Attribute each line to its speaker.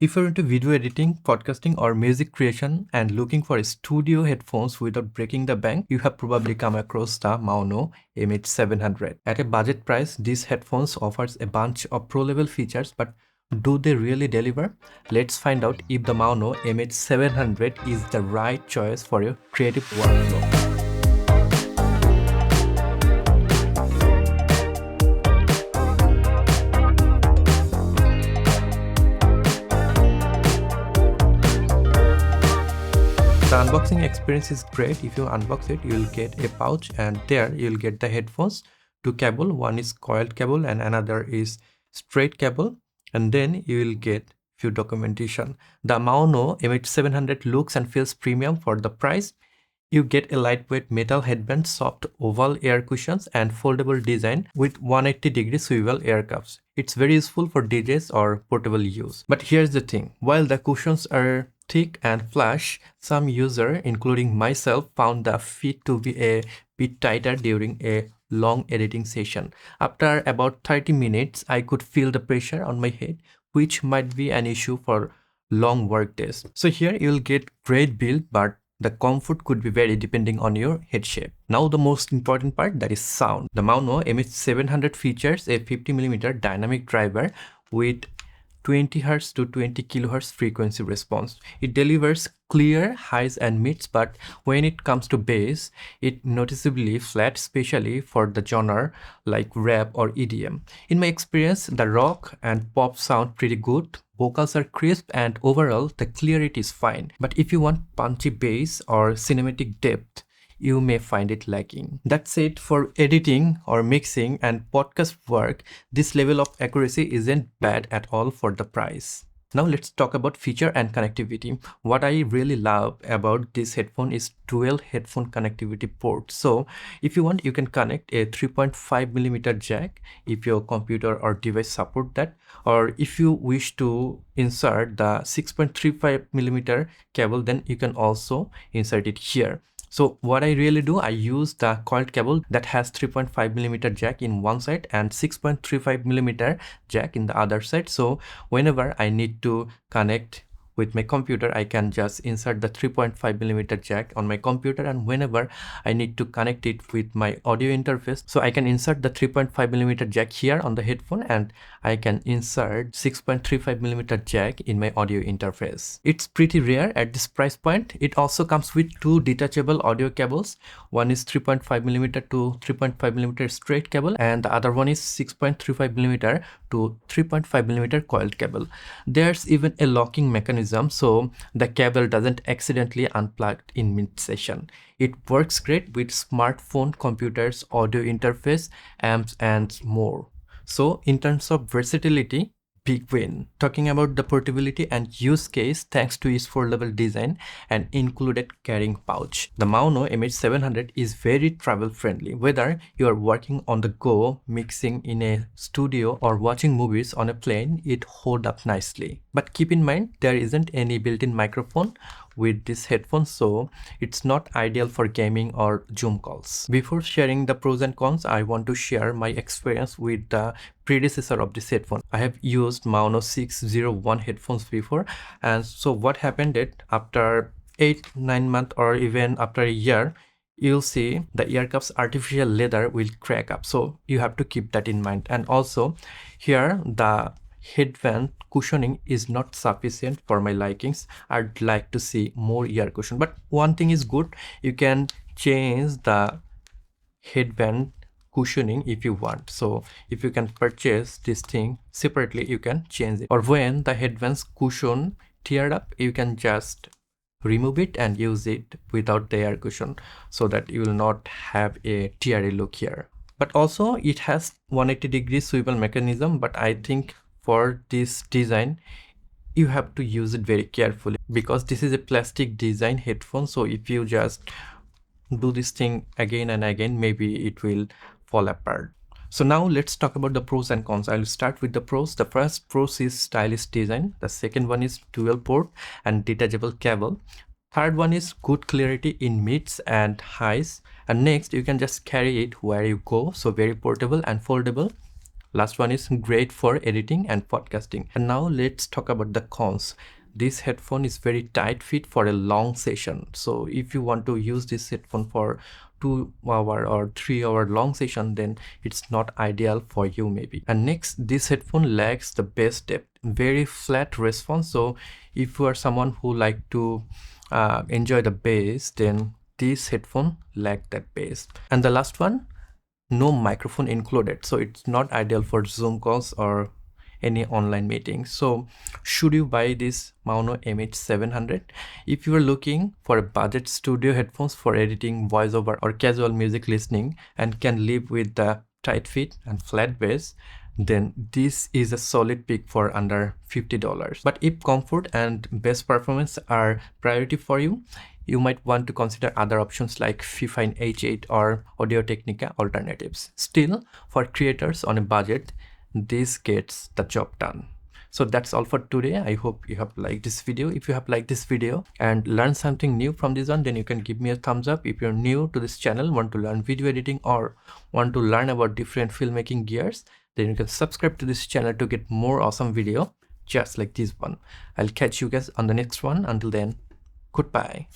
Speaker 1: If you're into video editing, podcasting, or music creation and looking for studio headphones without breaking the bank, you have probably come across the Maono MH700. At a budget price, these headphones offers a bunch of pro-level features, but do they really deliver? Let's find out if the Maono MH700 is the right choice for your creative workflow. The unboxing experience is great. If you unbox it, you'll get a pouch and there you'll get the headphones, two cable. One is coiled cable and another is straight cable. And then you will get few documentation. The Maono MH700 looks and feels premium for the price. You get a lightweight metal headband, soft oval air cushions and foldable design with 180-degree swivel air cuffs. It's very useful for DJs or portable use. But here's the thing, while the cushions are thick and flush, some user, including myself, found the fit to be a bit tighter during a long editing session. After about 30 minutes, I could feel the pressure on my head, which might be an issue for long work days. So here you'll get great build, but the comfort could be vary depending on your head shape. Now the most important part, that is sound. The Maono MH700 features a 50mm dynamic driver with 20 Hz to 20 kHz frequency response. It delivers clear highs and mids, but when it comes to bass, it noticeably flat, especially for the genre like rap or EDM. In my experience, the rock and pop sound pretty good. Vocals are crisp and overall the clarity is fine. But if you want punchy bass or cinematic depth, you may find it lacking. That's it for editing or mixing and podcast work. This level of accuracy isn't bad at all for the price. Now let's talk about feature and connectivity. What I really love about this headphone is dual headphone connectivity port. So if you want, you can connect a 3.5mm jack if your computer or device support that, or if you wish to insert the 6.35mm cable, then you can also insert it here. So what I really do, I use the coiled cable that has 3.5mm jack in one side and 6.35mm jack in the other side. So whenever I need to connect with my computer, I can just insert the 3.5mm jack on my computer, and whenever I need to connect it with my audio interface, so I can insert the 3.5mm jack here on the headphone and I can insert 6.35mm jack in my audio interface. It's pretty rare at this price point. It also comes with two detachable audio cables. One is 3.5mm to 3.5mm straight cable and the other one is 6.35mm to 3.5mm coiled cable. There's even a locking mechanism so the cable doesn't accidentally unplug in mid-session. It works great with smartphone, computers, audio interface, amps and more. So in terms of versatility, big win. Talking about the portability and use case, thanks to its foldable design and included carrying pouch, the Maono MH700 is very travel friendly. Whether you are working on the go, mixing in a studio or watching movies on a plane, it holds up nicely. But keep in mind, there isn't any built-in microphone with this headphone, so it's not ideal for gaming or Zoom calls. Before sharing the pros and cons, I want to share my experience with the predecessor of this headphone. I have used Maono 601 headphones before, and so what happened that after 8-9 months or even after a year, you'll see the ear cuffs artificial leather will crack up, so you have to keep that in mind. And also here the headband cushioning is not sufficient for my likings. I'd like to see more ear cushion, but one thing is good, you can change the headband cushioning if you want. So if you can purchase this thing separately, you can change it, or when the headband's cushion teared up, you can just remove it and use it without the air cushion so that you will not have a teary look here. But also it has 180-degree swivel mechanism, but I think for this design you have to use it very carefully because this is a plastic design headphone. So if you just do this thing again and again, maybe it will fall apart. So now let's talk about the pros and cons. I'll start with the pros. The first pros is stylish design. The second one is dual port and detachable cable. Third one is good clarity in mids and highs. And next, you can just carry it where you go. So very portable and foldable. Last one is great for editing and podcasting. And now let's talk about the cons. This headphone is very tight fit for a long session. So if you want to use this headphone for 2 hour or 3 hour long session, then it's not ideal for you maybe. And next, this headphone lacks the bass depth, very flat response. So if you are someone who like to enjoy the bass, then this headphone lack that bass. And the last one, no microphone included, so it's not ideal for Zoom calls or any online meetings. So should you buy this Maono MH700? If you are looking for a budget studio headphones for editing, voiceover or casual music listening and can live with the tight fit and flat bass, then this is a solid pick for under $50. But if comfort and bass performance are priority for you, you might want to consider other options like Fifine H8 or Audio Technica alternatives. Still, for creators on a budget, this gets the job done. So that's all for today. I hope you have liked this video. If you have liked this video and learned something new from this one, then you can give me a thumbs up. If you're new to this channel, want to learn video editing or want to learn about different filmmaking gears, then you can subscribe to this channel to get more awesome video just like this one. I'll catch you guys on the next one. Until then, goodbye.